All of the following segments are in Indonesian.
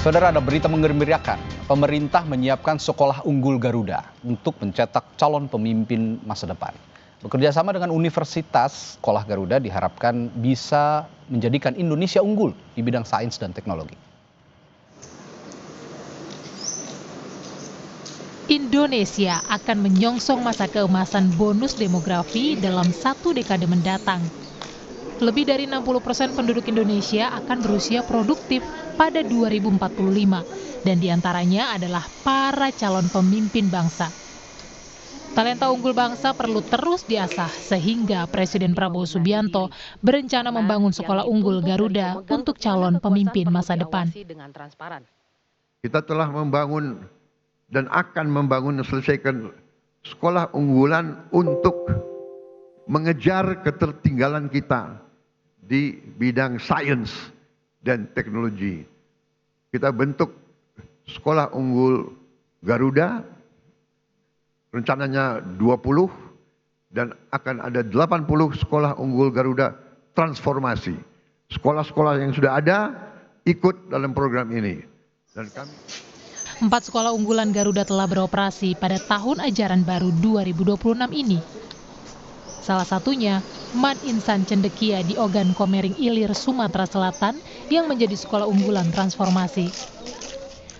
Saudara, ada berita menggembirakan. Pemerintah menyiapkan sekolah unggul Garuda untuk mencetak calon pemimpin masa depan. Bekerja sama dengan Universitas, Sekolah Garuda diharapkan bisa menjadikan Indonesia unggul di bidang sains dan teknologi. Indonesia akan menyongsong masa keemasan bonus demografi dalam 1 dekade mendatang. Lebih dari 60% penduduk Indonesia akan berusia produktif pada 2045, dan diantaranya adalah para calon pemimpin bangsa. Talenta unggul bangsa perlu terus diasah sehingga Presiden Prabowo Subianto berencana membangun sekolah unggul Garuda untuk calon pemimpin masa depan. Kita telah membangun dan akan membangun dan selesaikan sekolah unggulan untuk mengejar ketertinggalan kita di bidang sains dan teknologi. Kita bentuk sekolah unggul Garuda, rencananya 20 dan akan ada 80 sekolah unggul Garuda transformasi. Sekolah-sekolah yang sudah ada ikut dalam program ini. Dan kami 4 sekolah unggulan Garuda telah beroperasi pada tahun ajaran baru 2026 ini. Salah satunya, Man Insan Cendekia di Ogan Komering Ilir, Sumatera Selatan yang menjadi sekolah unggulan transformasi.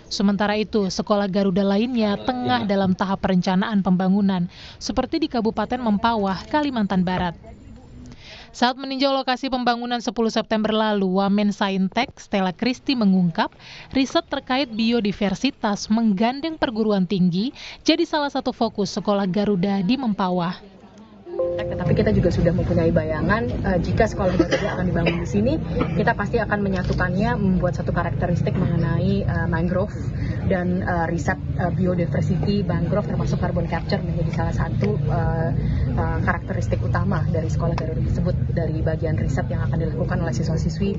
Sementara itu, sekolah Garuda lainnya tengah dalam tahap perencanaan pembangunan, seperti di Kabupaten Mempawah, Kalimantan Barat. Saat meninjau lokasi pembangunan 10 September lalu, Wamen Saintek Stella Christy mengungkap riset terkait biodiversitas menggandeng perguruan tinggi jadi salah satu fokus sekolah Garuda di Mempawah. Tetapi kita juga sudah mempunyai bayangan jika sekolah Garuda akan dibangun di sini, kita pasti akan menyatukannya, membuat satu karakteristik mengenai mangrove dan riset biodiversity mangrove termasuk carbon capture menjadi salah satu karakteristik utama dari sekolah Garuda tersebut dari bagian riset yang akan dilakukan oleh siswa-siswi.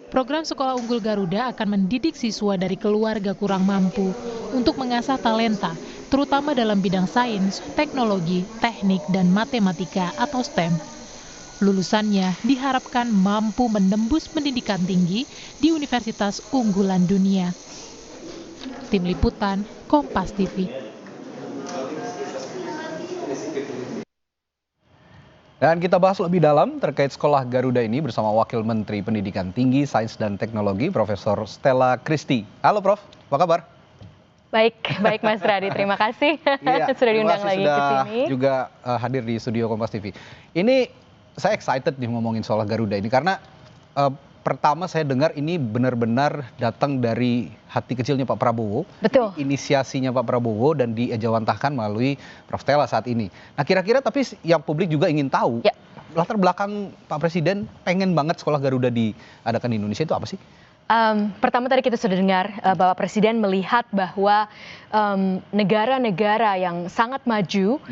Program Sekolah Unggul Garuda akan mendidik siswa dari keluarga kurang mampu untuk mengasah talenta, terutama dalam bidang sains, teknologi, teknik, dan matematika atau STEM. Lulusannya diharapkan mampu menembus pendidikan tinggi di universitas unggulan dunia. Tim Liputan, Kompas TV. Dan kita bahas lebih dalam terkait sekolah Garuda ini bersama Wakil Menteri Pendidikan Tinggi, Sains dan Teknologi, Profesor Stella Christy. Halo Prof, apa kabar? Baik Mas Radi, terima kasih sudah diundang lagi ke sini. Juga hadir di studio Kompas TV. Ini saya excited nih ngomongin soal Garuda ini karena pertama saya dengar ini benar-benar datang dari hati kecilnya Pak Prabowo. Betul. Inisiasinya Pak Prabowo dan diejawantahkan melalui Prof. Stella saat ini. Nah kira-kira tapi yang publik juga ingin tahu, latar belakang Pak Presiden pengen banget sekolah Garuda diadakan di Indonesia itu apa sih? Pertama tadi kita sudah dengar Bapak Presiden melihat bahwa negara-negara yang sangat maju,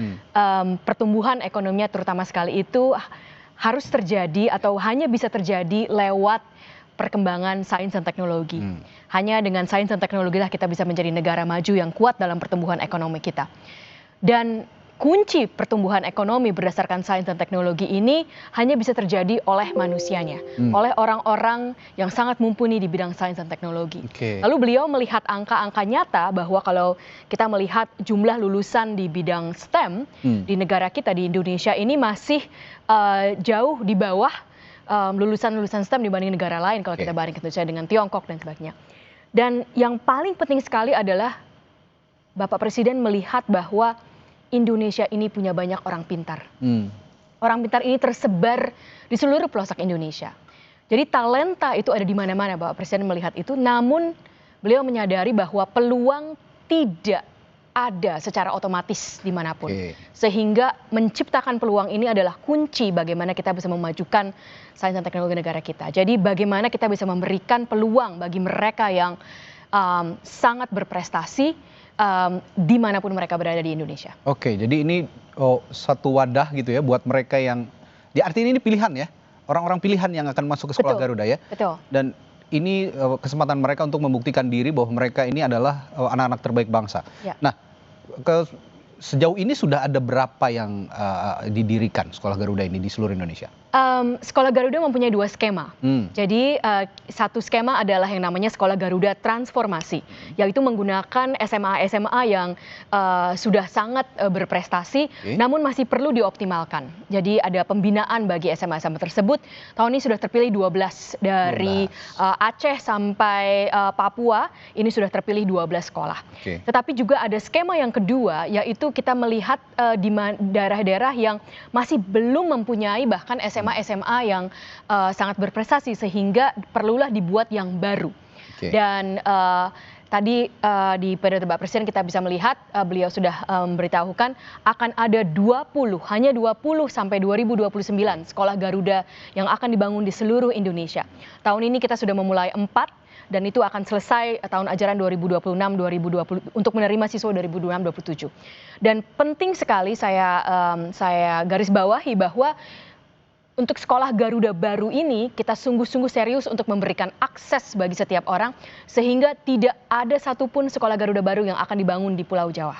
pertumbuhan ekonominya terutama sekali itu harus terjadi atau hanya bisa terjadi lewat perkembangan sains dan teknologi. Hanya dengan sains dan teknologi lah kita bisa menjadi negara maju yang kuat dalam pertumbuhan ekonomi kita. Dan kunci pertumbuhan ekonomi berdasarkan sains dan teknologi ini hanya bisa terjadi oleh manusianya, oleh orang-orang yang sangat mumpuni di bidang sains dan teknologi. Lalu beliau melihat angka-angka nyata bahwa kalau kita melihat jumlah lulusan di bidang STEM di negara kita di Indonesia ini masih jauh di bawah lulusan-lulusan STEM dibanding negara lain kalau kita bandingkan dengan Tiongkok dan sebagainya. Dan yang paling penting sekali adalah Bapak Presiden melihat bahwa Indonesia ini punya banyak orang pintar. Orang pintar ini tersebar di seluruh pelosok Indonesia. Jadi talenta itu ada di mana-mana, Bapak Presiden melihat itu. Namun beliau menyadari bahwa peluang tidak ada secara otomatis dimanapun. Sehingga menciptakan peluang ini adalah kunci bagaimana kita bisa memajukan sains dan teknologi negara kita. Jadi bagaimana kita bisa memberikan peluang bagi mereka yang sangat berprestasi dimanapun mereka berada di Indonesia. Oke, jadi ini satu wadah gitu ya buat mereka yang, artinya ini pilihan ya, orang-orang pilihan yang akan masuk ke sekolah Garuda ya. Betul. Dan ini kesempatan mereka untuk membuktikan diri bahwa mereka ini adalah anak-anak terbaik bangsa. Nah, sejauh ini sudah ada berapa yang didirikan sekolah Garuda ini di seluruh Indonesia? Sekolah Garuda mempunyai 2 skema. Jadi satu skema adalah yang namanya Sekolah Garuda Transformasi, yaitu menggunakan SMA-SMA yang sudah sangat berprestasi, namun masih perlu dioptimalkan. Jadi ada pembinaan bagi SMA-SMA tersebut. Tahun ini sudah terpilih 12 dari Aceh sampai Papua. Ini sudah terpilih 12 sekolah. Tetapi juga ada skema yang kedua, yaitu kita melihat di daerah-daerah yang masih belum mempunyai bahkan SMA yang sangat berprestasi sehingga perlulah dibuat yang baru. Dan tadi di periode Bapak Presiden kita bisa melihat beliau sudah memberitahukan akan ada hanya 20 sampai 2029 sekolah Garuda yang akan dibangun di seluruh Indonesia. Tahun ini kita sudah memulai 4 dan itu akan selesai tahun ajaran 2026-2020 untuk menerima siswa 2026-2027. Dan penting sekali saya garis bawahi bahwa untuk sekolah Garuda baru ini kita sungguh-sungguh serius untuk memberikan akses bagi setiap orang sehingga tidak ada satupun sekolah Garuda baru yang akan dibangun di Pulau Jawa.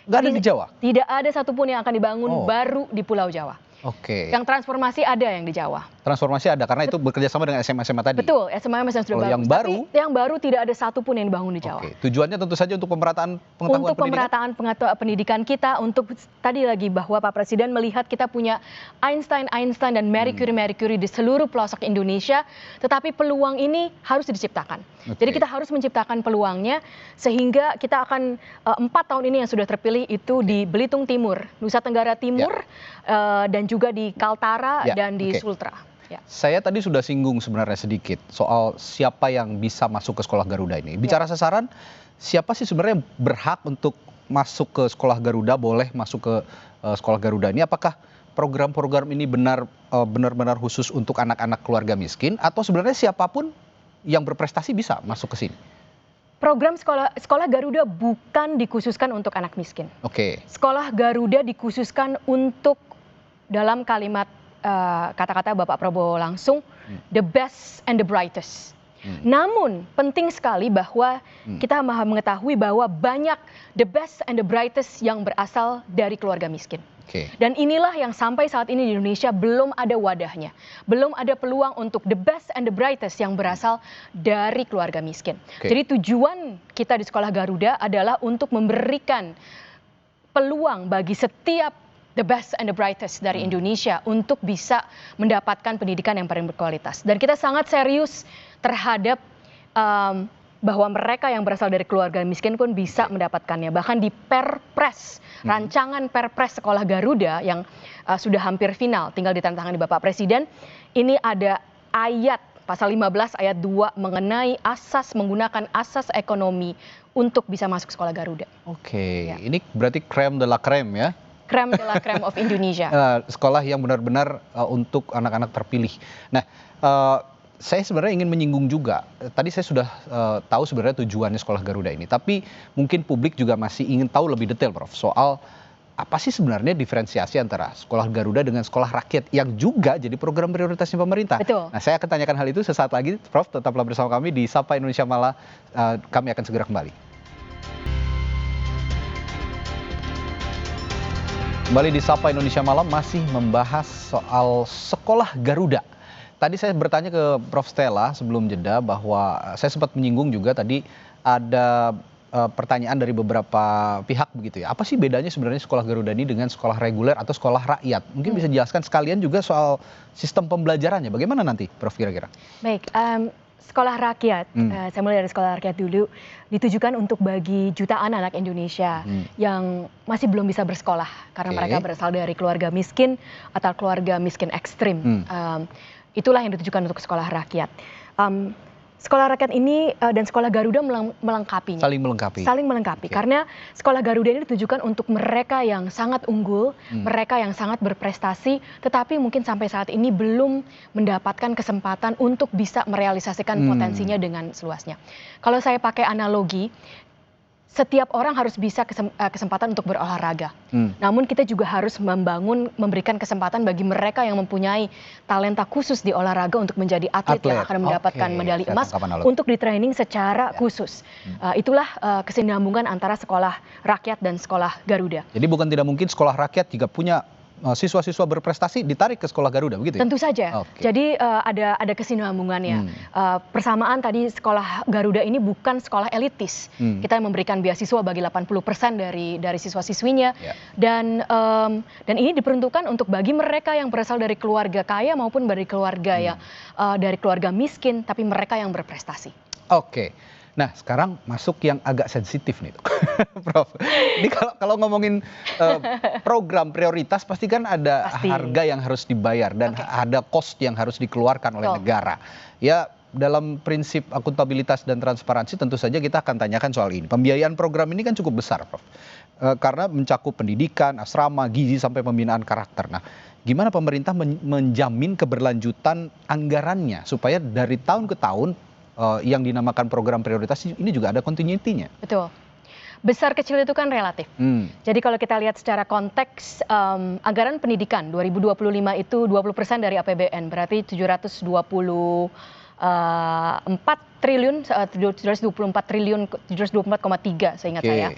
Nggak ada di Jawa? Tidak ada satupun yang akan dibangun baru di Pulau Jawa. Yang transformasi ada yang di Jawa. Transformasi ada karena itu bekerja sama dengan SMA-SMA tadi. Betul, SMA yang sudah bagus. Yang baru tidak ada satupun yang dibangun di Jawa. Tujuannya tentu saja untuk pemerataan pengetahuan untuk pemerataan pendidikan kita, untuk tadi lagi bahwa Pak Presiden melihat kita punya Einstein dan Marie Curie di seluruh pelosok Indonesia, tetapi peluang ini harus diciptakan. Jadi kita harus menciptakan peluangnya sehingga kita akan 4 tahun ini yang sudah terpilih itu di Belitung Timur, Nusa Tenggara Timur, dan juga di Kaltara dan di Sultra. Saya tadi sudah singgung sebenarnya sedikit soal siapa yang bisa masuk ke sekolah Garuda ini. Bicara sasaran, siapa sih sebenarnya yang berhak untuk masuk ke sekolah Garuda, boleh masuk ke sekolah Garuda ini? Apakah program-program ini benar-benar khusus untuk anak-anak keluarga miskin atau sebenarnya siapapun yang berprestasi bisa masuk ke sini? Program sekolah Garuda bukan dikhususkan untuk anak miskin. Sekolah Garuda dikhususkan untuk, dalam kalimat kata-kata Bapak Prabowo langsung, the best and the brightest. Namun penting sekali bahwa kita mengetahui bahwa banyak the best and the brightest yang berasal dari keluarga miskin. Dan inilah yang sampai saat ini di Indonesia belum ada wadahnya. Belum ada peluang untuk the best and the brightest yang berasal dari keluarga miskin. Jadi tujuan kita di sekolah Garuda adalah untuk memberikan peluang bagi setiap the best and the brightest dari Indonesia untuk bisa mendapatkan pendidikan yang paling berkualitas. Dan kita sangat serius terhadap bahwa mereka yang berasal dari keluarga miskin pun bisa mendapatkannya. Bahkan di Perpres, rancangan Perpres Sekolah Garuda yang sudah hampir final, tinggal ditandatangani Bapak Presiden, ini ada ayat pasal 15 ayat 2 mengenai menggunakan asas ekonomi untuk bisa masuk sekolah Garuda. Ini berarti crème de la crème ya? Crème de la crème of Indonesia. Sekolah yang benar-benar untuk anak-anak terpilih. Nah, saya sebenarnya ingin menyinggung juga. Tadi saya sudah tahu sebenarnya tujuannya sekolah Garuda ini. Tapi mungkin publik juga masih ingin tahu lebih detail, Prof. Soal apa sih sebenarnya diferensiasi antara sekolah Garuda dengan sekolah rakyat yang juga jadi program prioritasnya pemerintah. Nah, saya akan tanyakan hal itu sesaat lagi. Prof, tetaplah bersama kami di Sapa Indonesia Malam. Kami akan segera kembali. Kembali di Sapa Indonesia Malam masih membahas soal sekolah Garuda. Tadi saya bertanya ke Prof Stella sebelum jeda bahwa saya sempat menyinggung juga tadi ada pertanyaan dari beberapa pihak begitu ya. Apa sih bedanya sebenarnya sekolah Garuda ini dengan sekolah reguler atau sekolah rakyat? Mungkin bisa dijelaskan sekalian juga soal sistem pembelajarannya. Bagaimana nanti, Prof, kira-kira? Baik, sekolah rakyat, saya mulai dari sekolah rakyat dulu, ditujukan untuk bagi jutaan anak Indonesia yang masih belum bisa bersekolah karena mereka berasal dari keluarga miskin atau keluarga miskin ekstrim. Itulah yang ditujukan untuk sekolah rakyat. Sekolah rakyat ini dan sekolah Garuda melengkapinya. Saling melengkapi. Karena sekolah Garuda ini ditujukan untuk mereka yang sangat unggul, mereka yang sangat berprestasi, tetapi mungkin sampai saat ini belum mendapatkan kesempatan untuk bisa merealisasikan potensinya dengan seluasnya. Kalau saya pakai analogi, setiap orang harus bisa kesempatan untuk berolahraga. Namun kita juga harus memberikan kesempatan bagi mereka yang mempunyai talenta khusus di olahraga untuk menjadi atlet yang akan mendapatkan medali emas untuk di-training secara khusus. Itulah kesinambungan antara sekolah rakyat dan sekolah Garuda. Jadi bukan tidak mungkin sekolah rakyat jika punya siswa-siswa berprestasi ditarik ke sekolah Garuda begitu ya? Tentu saja. Oke. Jadi ada kesinambungannya. Persamaan tadi sekolah Garuda ini bukan sekolah elitis. Kita memberikan beasiswa bagi 80% dari siswa-siswinya Ya. dan ini diperuntukkan untuk bagi mereka yang berasal dari keluarga kaya maupun dari keluarga dari keluarga miskin tapi mereka yang berprestasi. Oke. Nah, sekarang masuk yang agak sensitif nih, Prof. Ini kalau ngomongin program prioritas, pasti kan ada harga yang harus dibayar dan ada cost yang harus dikeluarkan oleh negara. Ya, dalam prinsip akuntabilitas dan transparansi tentu saja kita akan tanyakan soal ini. Pembiayaan program ini kan cukup besar, Prof. Karena mencakup pendidikan, asrama, gizi, sampai pembinaan karakter. Nah, gimana pemerintah menjamin keberlanjutan anggarannya supaya dari tahun ke tahun yang dinamakan program prioritas ini juga ada continuity-nya. Betul. Besar kecil itu kan relatif. Jadi kalau kita lihat secara konteks anggaran pendidikan 2025 itu 20% dari APBN, berarti 724 triliun, 724,3 seingat saya.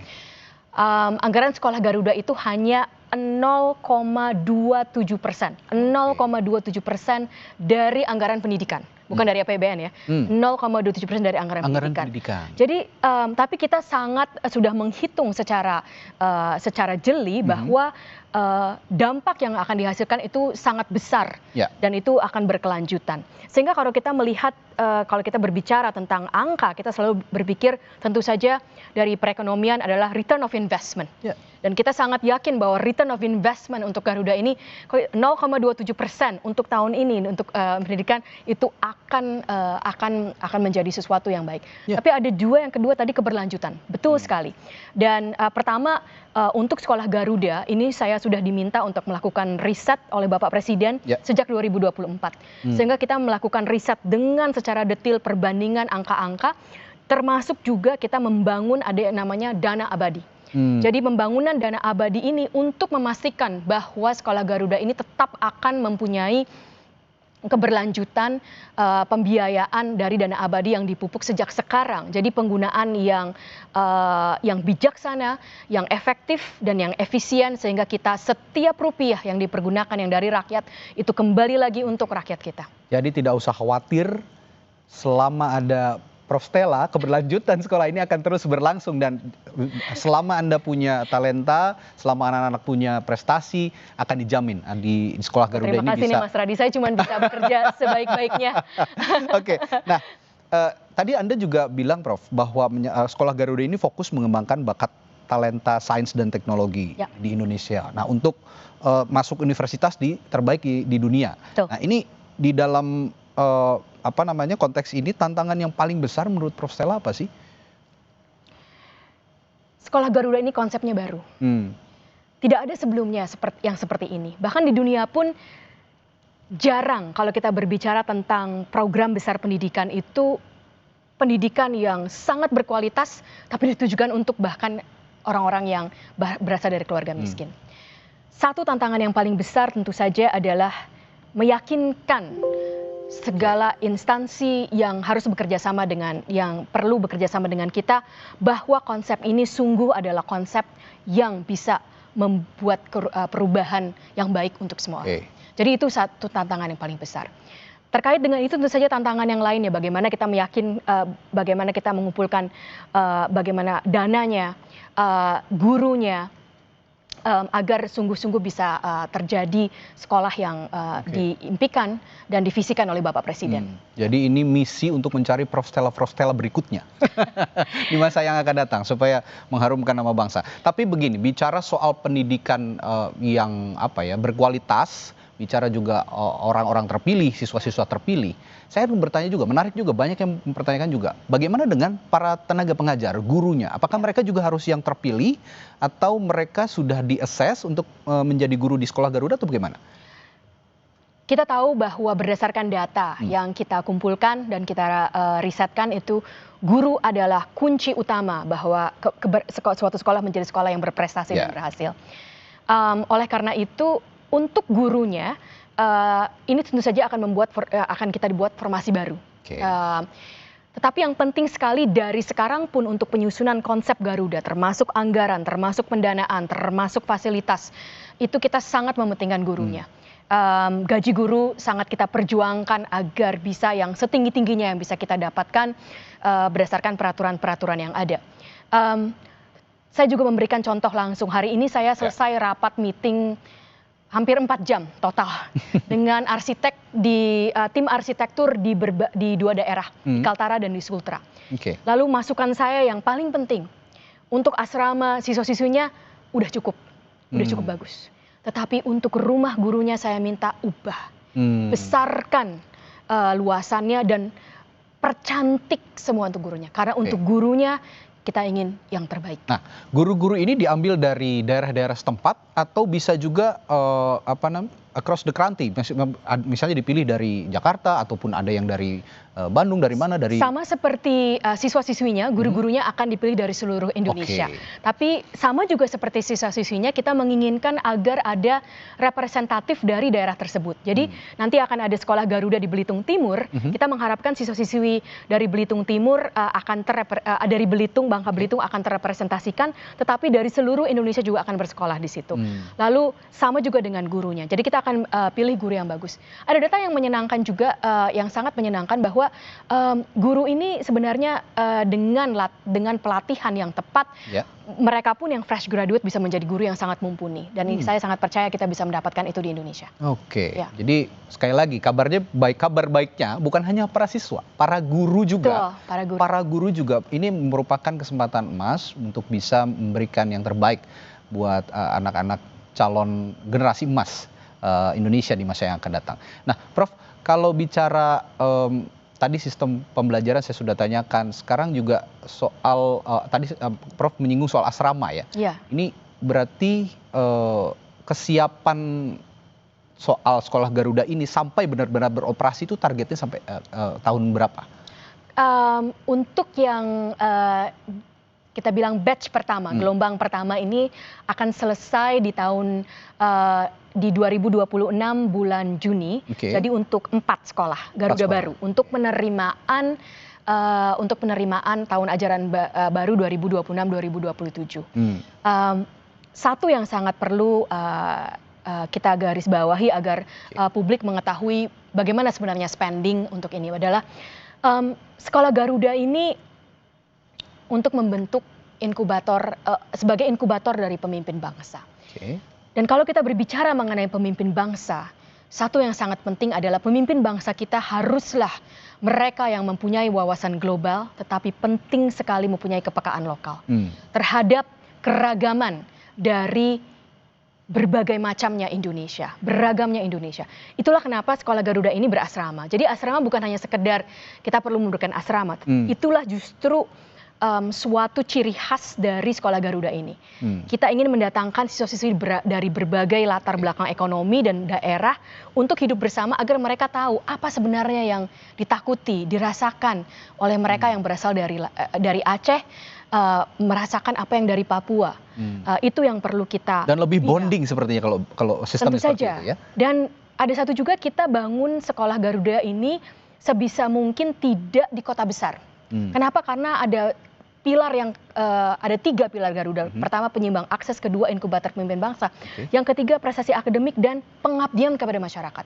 Anggaran sekolah Garuda itu hanya 0,27%, 0,27% dari anggaran pendidikan. Bukan dari APBN ya, 0,27% dari anggaran pendidikan. Jadi, tapi kita sangat sudah menghitung secara jeli bahwa dampak yang akan dihasilkan itu sangat besar dan itu akan berkelanjutan. Sehingga kalau kita melihat, kalau kita berbicara tentang angka, kita selalu berpikir tentu saja dari perekonomian adalah return of investment. Dan kita sangat yakin bahwa return of investment untuk Garuda ini 0,27% untuk tahun ini untuk pendidikan itu akan menjadi sesuatu yang baik. Tapi ada yang kedua tadi keberlanjutan, betul sekali. Dan pertama untuk sekolah Garuda ini saya sudah diminta untuk melakukan riset oleh Bapak Presiden sejak 2024. Sehingga kita melakukan riset dengan secara detail perbandingan angka-angka, termasuk juga kita membangun ada yang namanya dana abadi. Jadi pembangunan dana abadi ini untuk memastikan bahwa sekolah Garuda ini tetap akan mempunyai keberlanjutan pembiayaan dari dana abadi yang dipupuk sejak sekarang. Jadi penggunaan yang bijaksana, yang efektif dan yang efisien sehingga kita setiap rupiah yang dipergunakan yang dari rakyat itu kembali lagi untuk rakyat kita. Jadi tidak usah khawatir selama ada Prof. Stella, keberlanjutan sekolah ini akan terus berlangsung dan selama Anda punya talenta, selama anak-anak punya prestasi, akan dijamin di sekolah Garuda ini bisa. Terima kasih nih Mas Radi, saya cuma bisa bekerja sebaik-baiknya. Oke, nah tadi Anda juga bilang Prof, bahwa sekolah Garuda ini fokus mengembangkan bakat talenta sains dan teknologi di Indonesia. Nah, untuk masuk universitas terbaik di dunia. Nah, ini di dalam konteks ini tantangan yang paling besar menurut Prof. Stella apa sih? Sekolah Garuda ini konsepnya baru. Tidak ada sebelumnya yang seperti ini. Bahkan di dunia pun jarang kalau kita berbicara tentang program besar pendidikan itu pendidikan yang sangat berkualitas tapi ditujukan untuk bahkan orang-orang yang berasal dari keluarga miskin. Satu tantangan yang paling besar tentu saja adalah meyakinkan segala instansi yang harus bekerja sama yang perlu bekerja sama dengan kita bahwa konsep ini sungguh adalah konsep yang bisa membuat perubahan yang baik untuk semua orang. Jadi itu satu tantangan yang paling besar. Terkait dengan itu tentu saja tantangan yang lainnya bagaimana kita bagaimana kita mengumpulkan bagaimana dananya, gurunya, agar sungguh-sungguh bisa terjadi sekolah yang diimpikan dan divisikan oleh Bapak Presiden. Jadi ini misi untuk mencari Prof. Stella berikutnya di masa yang akan datang supaya mengharumkan nama bangsa. Tapi begini, bicara soal pendidikan yang berkualitas, bicara juga orang-orang terpilih, siswa-siswa terpilih. Saya bertanya juga, menarik juga, banyak yang mempertanyakan juga, bagaimana dengan para tenaga pengajar, gurunya? Apakah mereka juga harus yang terpilih atau mereka sudah di-assess untuk menjadi guru di sekolah Garuda atau bagaimana? Kita tahu bahwa berdasarkan data yang kita kumpulkan dan kita risetkan itu guru adalah kunci utama bahwa suatu sekolah menjadi sekolah yang berprestasi dan berhasil. Oleh karena itu untuk gurunya ini tentu saja akan kita dibuat formasi baru. Tetapi yang penting sekali dari sekarang pun untuk penyusunan konsep Garuda, termasuk anggaran, termasuk pendanaan, termasuk fasilitas, itu kita sangat mementingkan gurunya. Gaji guru sangat kita perjuangkan agar bisa yang setinggi-tingginya yang bisa kita dapatkan berdasarkan peraturan-peraturan yang ada. Saya juga memberikan contoh langsung. Hari ini saya selesai rapat meeting hampir 4 jam total dengan arsitek di tim arsitektur di 2 daerah, di Kaltara dan di Sultra. Lalu masukan saya yang paling penting untuk asrama siswa-siswinya udah cukup bagus. Tetapi untuk rumah gurunya saya minta ubah, besarkan luasannya dan percantik semua untuk gurunya. Karena untuk gurunya kita ingin yang terbaik. Nah, guru-guru ini diambil dari daerah-daerah setempat atau bisa juga across the country, misalnya dipilih dari Jakarta ataupun ada yang dari Bandung, dari mana? Dari sama seperti siswa-siswinya, guru-gurunya akan dipilih dari seluruh Indonesia. Tapi sama juga seperti siswa-siswinya, kita menginginkan agar ada representatif dari daerah tersebut. Jadi nanti akan ada sekolah Garuda di Belitung Timur. Kita mengharapkan siswa-siswi dari Belitung Timur dari Belitung, Bangka Belitung akan terrepresentasikan, tetapi dari seluruh Indonesia juga akan bersekolah di situ. Lalu sama juga dengan gurunya. Jadi kita akan pilih guru yang bagus. Ada data yang menyenangkan juga, yang sangat menyenangkan bahwa guru ini sebenarnya dengan pelatihan yang tepat, mereka pun yang fresh graduate bisa menjadi guru yang sangat mumpuni. Dan ini saya sangat percaya kita bisa mendapatkan itu di Indonesia. Jadi sekali lagi kabar baiknya bukan hanya para siswa, para guru juga. Betul, para guru juga ini merupakan kesempatan emas untuk bisa memberikan yang terbaik buat anak-anak calon generasi emas Indonesia di masa yang akan datang. Nah, Prof, kalau bicara tadi sistem pembelajaran saya sudah tanyakan, sekarang juga soal tadi Prof menyinggung soal asrama ya. Ini berarti kesiapan soal sekolah Garuda ini sampai benar-benar beroperasi itu targetnya sampai tahun berapa? Untuk yang kita bilang batch pertama, gelombang pertama ini akan selesai di tahun di 2026 bulan Juni. Jadi untuk 4 sekolah Garuda baru untuk penerimaan tahun ajaran baru 2026-2027. Satu yang sangat perlu kita garis bawahi agar publik mengetahui bagaimana sebenarnya spending untuk ini adalah sekolah Garuda ini untuk membentuk inkubator sebagai inkubator dari pemimpin bangsa. Dan kalau kita berbicara mengenai pemimpin bangsa, satu yang sangat penting adalah pemimpin bangsa kita haruslah mereka yang mempunyai wawasan global, tetapi penting sekali mempunyai kepekaan lokal terhadap keragaman dari berbagai macamnya Indonesia, beragamnya Indonesia. Itulah kenapa sekolah Garuda ini berasrama. Jadi asrama bukan hanya sekedar kita perlu memberikan asrama. Itulah justru suatu ciri khas dari sekolah Garuda ini. Kita ingin mendatangkan siswa-siswi dari berbagai latar belakang ekonomi dan daerah untuk hidup bersama agar mereka tahu apa sebenarnya yang ditakuti, dirasakan oleh mereka yang berasal dari Aceh, merasakan apa yang dari Papua. Itu yang perlu kita. Dan lebih bonding sepertinya kalau sistemnya seperti itu ya. Dan ada satu juga kita bangun sekolah Garuda ini sebisa mungkin tidak di kota besar. Kenapa? Karena ada pilar yang ada 3 pilar Garuda. Pertama penyeimbang akses, kedua inkubator pemimpin bangsa, yang ketiga prestasi akademik dan pengabdian kepada masyarakat.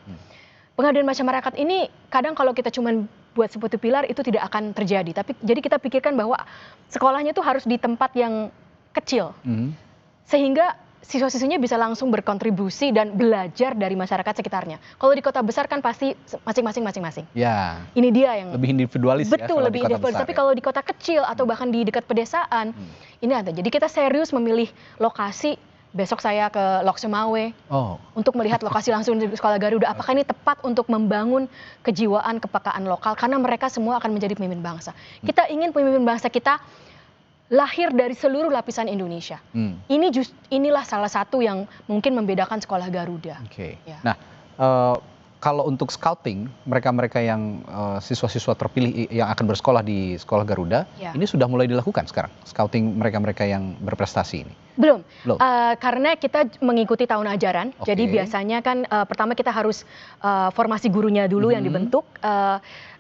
Pengabdian masyarakat ini kadang kalau kita cuma buat seperti pilar itu tidak akan terjadi. Tapi jadi kita pikirkan bahwa sekolahnya itu harus di tempat yang kecil, sehingga siswa-siswinya bisa langsung berkontribusi dan belajar dari masyarakat sekitarnya. Kalau di kota besar kan pasti masing-masing. Ya. Ini dia yang lebih individualis. Betul, lebih individualis. Tapi kalau di kota kecil atau bahkan di dekat pedesaan, ini ada. Jadi kita serius memilih lokasi. Besok saya ke Lok Sumawe untuk melihat lokasi langsung di sekolah Garuda. Apakah ini tepat untuk membangun kejiwaan kepekaan lokal? Karena mereka semua akan menjadi pemimpin bangsa. Kita ingin pemimpin bangsa kita lahir dari seluruh lapisan Indonesia. Inilah salah satu yang mungkin membedakan sekolah Garuda. Nah, kalau untuk scouting, mereka-mereka yang siswa-siswa terpilih yang akan bersekolah di Sekolah Garuda, Ya. ini sudah mulai dilakukan sekarang, scouting mereka-mereka yang berprestasi ini? Belum, Belum. karena kita mengikuti tahun ajaran, Oke. jadi biasanya kan pertama kita harus formasi gurunya dulu yang dibentuk.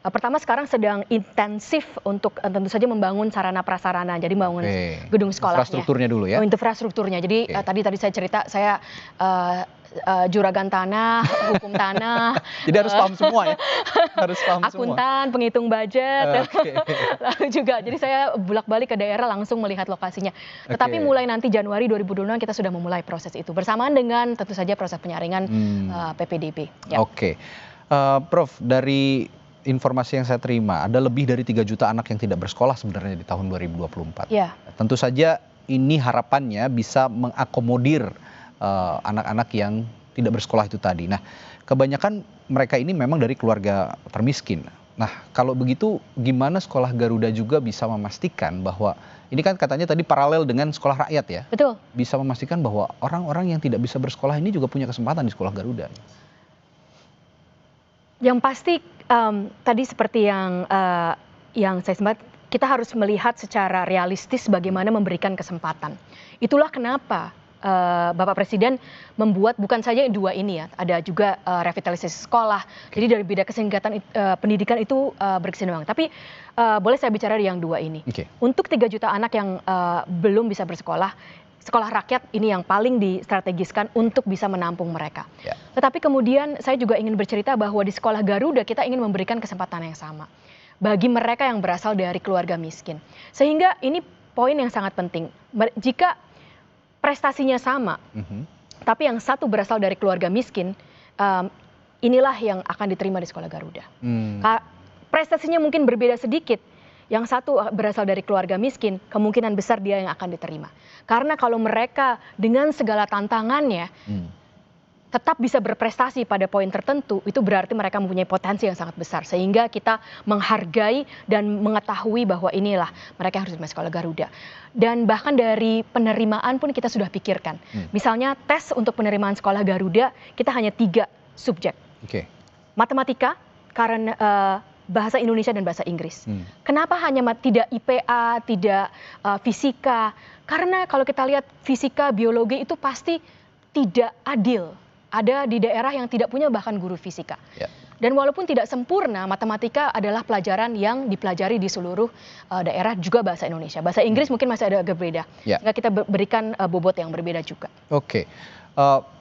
Pertama sekarang sedang intensif untuk tentu saja membangun sarana prasarana, jadi membangun gedung sekolahnya. Infrastrukturnya dulu ya? Infrastrukturnya, jadi tadi saya cerita, saya juragan tanah, hukum tanah. Jadi harus paham semua ya? Harus paham semua? Akuntan, penghitung budget. Oke. Lalu juga, jadi saya bolak-balik ke daerah langsung melihat lokasinya. Tetapi mulai nanti Januari 2026 kita sudah memulai proses itu. Bersamaan dengan tentu saja proses penyaringan PPDB. Ya. Oke. Prof, dari informasi yang saya terima, ada lebih dari 3 juta anak yang tidak bersekolah sebenarnya di tahun 2024. Ya. Tentu saja ini harapannya bisa mengakomodir anak-anak yang tidak bersekolah itu tadi. Nah, kebanyakan mereka ini memang dari keluarga termiskin. Nah, kalau begitu gimana Sekolah Garuda juga bisa memastikan bahwa ini kan katanya tadi paralel dengan sekolah rakyat ya? Betul. Bisa memastikan bahwa orang-orang yang tidak bisa bersekolah ini juga punya kesempatan di Sekolah Garuda. Yang pasti tadi seperti yang saya sempat, kita harus melihat secara realistis bagaimana memberikan kesempatan. Itulah kenapa Bapak Presiden membuat bukan saja dua ini ya, ada juga revitalisasi sekolah. Jadi dari bidang kesehatan pendidikan itu berkesinambungan. Tapi boleh saya bicara di yang dua ini. Untuk 3 juta anak yang belum bisa bersekolah, sekolah rakyat ini yang paling distrategiskan untuk bisa menampung mereka. Tetapi kemudian saya juga ingin bercerita bahwa di Sekolah Garuda kita ingin memberikan kesempatan yang sama bagi mereka yang berasal dari keluarga miskin. Sehingga ini poin yang sangat penting. Jika prestasinya sama, tapi yang satu berasal dari keluarga miskin, inilah yang akan diterima di Sekolah Garuda. Prestasinya mungkin berbeda sedikit, yang satu berasal dari keluarga miskin, kemungkinan besar dia yang akan diterima. Karena kalau mereka dengan segala tantangannya, tetap bisa berprestasi pada poin tertentu, itu berarti mereka mempunyai potensi yang sangat besar. Sehingga kita menghargai dan mengetahui bahwa inilah mereka yang harus masuk Sekolah Garuda. Dan bahkan dari penerimaan pun kita sudah pikirkan. Misalnya tes untuk penerimaan Sekolah Garuda, kita hanya 3 subjek. Matematika, karena bahasa Indonesia dan bahasa Inggris. Kenapa hanya tidak IPA, tidak fisika? Karena kalau kita lihat fisika, biologi itu pasti tidak adil. Ada di daerah yang tidak punya bahkan guru fisika. Dan walaupun tidak sempurna, matematika adalah pelajaran yang dipelajari di seluruh daerah, juga bahasa Indonesia. Bahasa Inggris mungkin masih ada agak berbeda. Sehingga kita berikan bobot yang berbeda juga.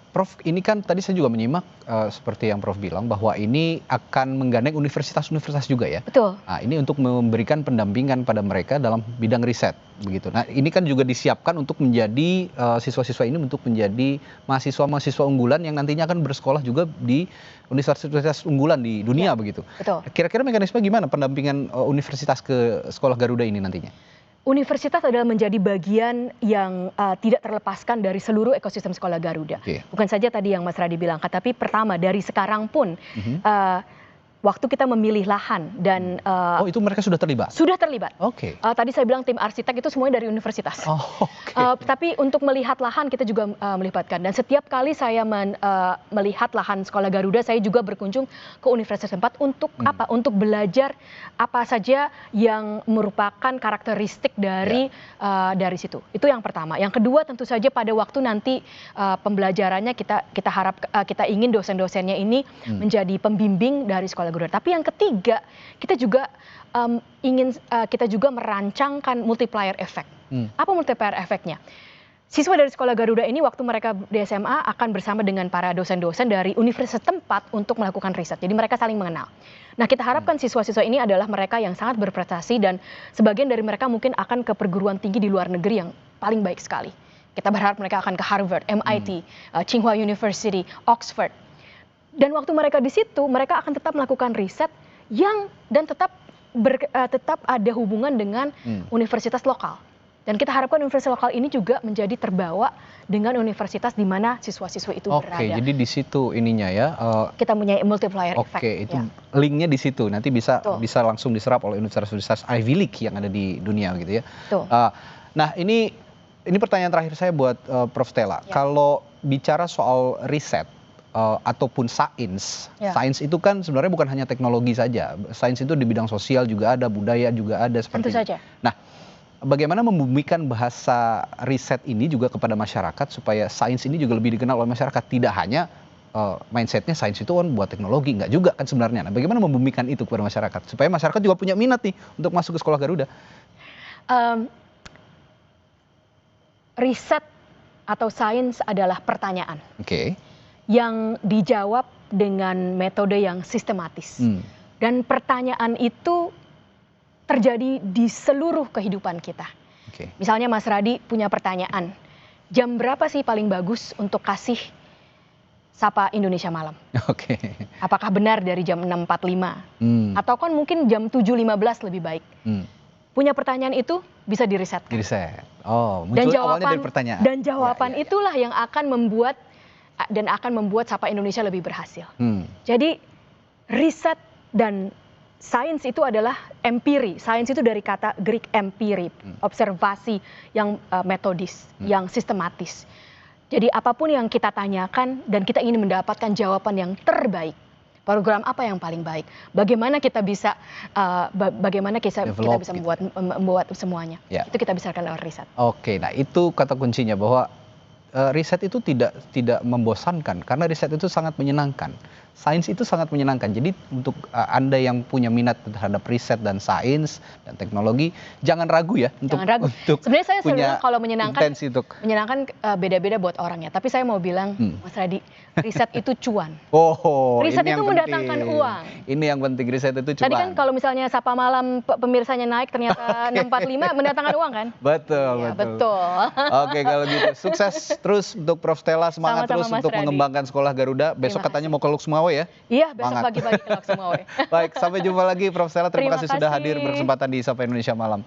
Prof, ini kan tadi saya juga menyimak seperti yang Prof bilang bahwa ini akan menggandeng universitas-universitas juga ya. Betul. Nah, ini untuk memberikan pendampingan pada mereka dalam bidang riset begitu. Nah, ini kan juga disiapkan untuk menjadi siswa-siswa ini untuk menjadi mahasiswa-mahasiswa unggulan yang nantinya akan bersekolah juga di universitas unggulan di dunia begitu. Betul. Kira-kira mekanisme gimana pendampingan universitas ke Sekolah Garuda ini nantinya? Universitas adalah menjadi bagian yang tidak terlepaskan dari seluruh ekosistem Sekolah Garuda. Bukan saja tadi yang Mas Radi bilang, tapi pertama dari sekarang pun waktu kita memilih lahan dan itu mereka sudah terlibat? Sudah terlibat. Tadi saya bilang tim arsitek itu semuanya dari universitas. Tapi untuk melihat lahan kita juga melibatkan. Dan setiap kali saya melihat lahan Sekolah Garuda, saya juga berkunjung ke universitas tempat untuk apa? Untuk belajar apa saja yang merupakan karakteristik dari situ. Itu yang pertama. Yang kedua tentu saja pada waktu nanti pembelajarannya kita ingin dosen-dosennya ini menjadi pembimbing dari Sekolah Garuda. Tapi yang ketiga, kita juga kita juga merancangkan multiplier effect. Apa multiplier effect-nya? Siswa dari Sekolah Garuda ini waktu mereka di SMA akan bersama dengan para dosen-dosen dari universitas tempat untuk melakukan riset. Jadi mereka saling mengenal. Nah, kita harapkan siswa-siswa ini adalah mereka yang sangat berprestasi dan sebagian dari mereka mungkin akan ke perguruan tinggi di luar negeri yang paling baik sekali. Kita berharap mereka akan ke Harvard, MIT, Tsinghua University, Oxford. Dan waktu mereka di situ, mereka akan tetap melakukan riset dan tetap ada hubungan dengan universitas lokal. Dan kita harapkan universitas lokal ini juga menjadi terbawa dengan universitas di mana siswa-siswa itu berada. Jadi di situ ininya ya. Kita punya multiplier effect. Itu linknya di situ. Nanti bisa langsung diserap oleh universitas Ivy League yang ada di dunia gitu ya. Nah ini pertanyaan terakhir saya buat Prof Stella. Kalau bicara soal riset, ataupun sains. Ya. Sains itu kan sebenarnya bukan hanya teknologi saja. Sains itu di bidang sosial juga ada, budaya juga ada seperti Tentu saja. Nah, bagaimana membumikan bahasa riset ini juga kepada masyarakat supaya sains ini juga lebih dikenal oleh masyarakat, tidak hanya mindsetnya sains itu kan buat teknologi, nggak juga kan sebenarnya. Nah, bagaimana membumikan itu kepada masyarakat supaya masyarakat juga punya minat nih untuk masuk ke sekolah Garuda? Riset atau sains adalah pertanyaan Oke. yang dijawab dengan metode yang sistematis. Dan pertanyaan itu terjadi di seluruh kehidupan kita. Oke. Misalnya Mas Radi punya pertanyaan, jam berapa sih paling bagus untuk kasih Sapa Indonesia Malam? Oke. Apakah benar dari jam 6.45? Atau kan mungkin jam 7.15 lebih baik? Punya pertanyaan itu bisa diriset. Diriset. Oh, muncul awalnya dari pertanyaan. Dan jawaban itulah yang akan membuat Sapa Indonesia lebih berhasil. Jadi riset dan sains itu adalah empiri. Sains itu dari kata Greek empiri, observasi yang metodis, yang sistematis. Jadi apapun yang kita tanyakan dan kita ingin mendapatkan jawaban yang terbaik. Program apa yang paling baik? Bagaimana kita bisa Develop, bisa membuat semuanya? Ya. Itu kita bisa lakukan lewat riset. Oke, nah itu kata kuncinya bahwa riset itu tidak membosankan karena riset itu sangat menyenangkan. Sains itu sangat menyenangkan. Jadi untuk Anda yang punya minat terhadap riset dan sains dan teknologi, jangan ragu ya untuk Sebenarnya saya punya bilang kalau menyenangkan beda-beda buat orang ya. Tapi saya mau bilang, Mas Radi, riset itu cuan. Oh, riset ini itu yang mendatangkan penting. uang. Ini yang penting, riset itu cuan. Tadi kan kalau misalnya Sapa Malam pemirsanya naik ternyata 645 mendatangkan uang kan? Betul, Ya, betul. Oke, kalau gitu sukses terus untuk Prof Stella, semangat Sama-sama, terus Mas untuk Radi. mengembangkan sekolah Garuda. Besok Terima katanya mau ke Luxmawe ya? Iya, besok Semangat. pagi-pagi ke Lok semua. Baik, sampai jumpa lagi Prof Stella. Terima Terima kasih sudah kasih. hadir berkesempatan di Sapa Indonesia Malam.